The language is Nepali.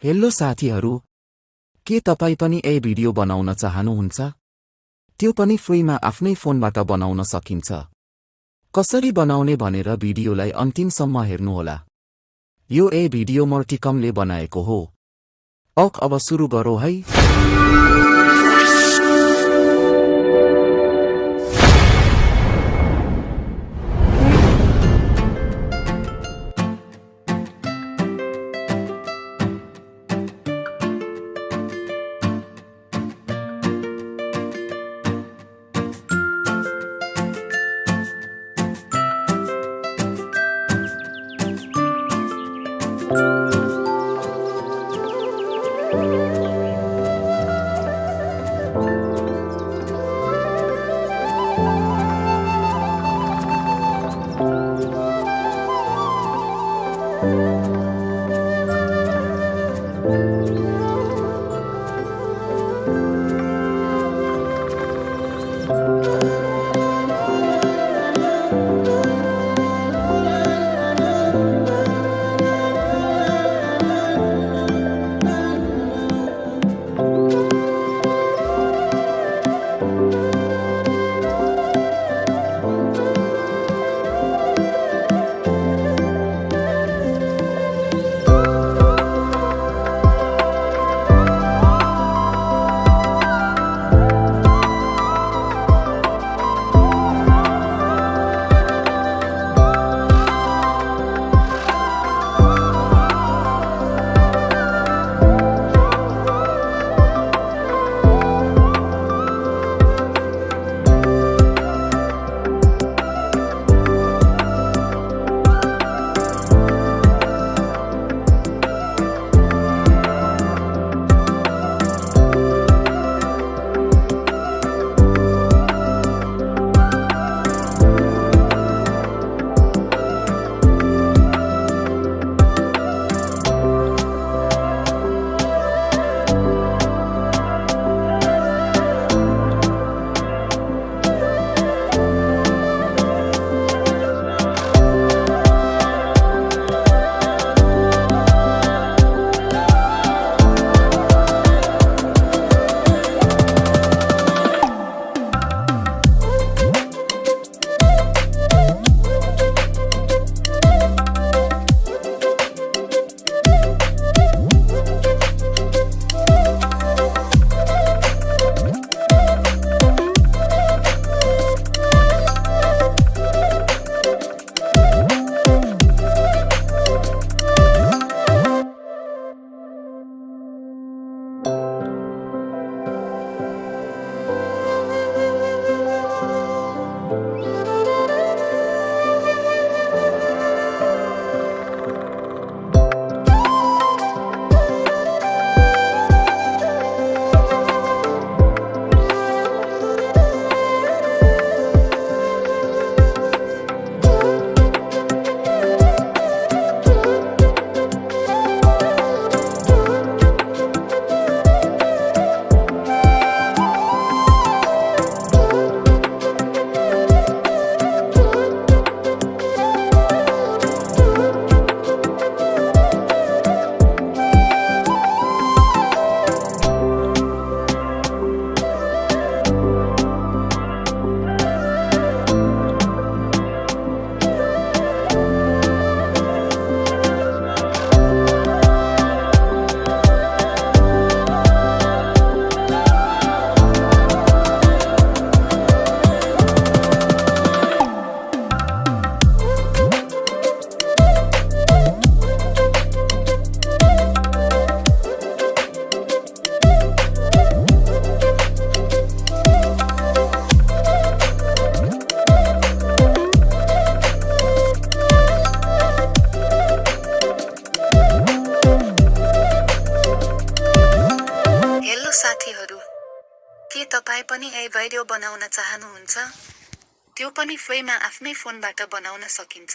हेलो साथीहरू, के तपाई पनि ए भिडियो बनाउन चाहनुहुन्छ? त्यो पनि फ्रीमा आफ्नै फोनबाट बनाउन सकिन्छ। कसरी बनाउने भनेर भिडियोलाई अन्तिमसम्म हेर्नुहोला। यो ए भिडियो म टिकमले बनाएको हो। अब सुरु गरौँ है। साथीहरू, के तपाई पनि ए भिडियो बनाउन चाहनुहुन्छ? त्यो पनि फ्रीमा आफ्नै फोनबाट बनाउन सकिन्छ।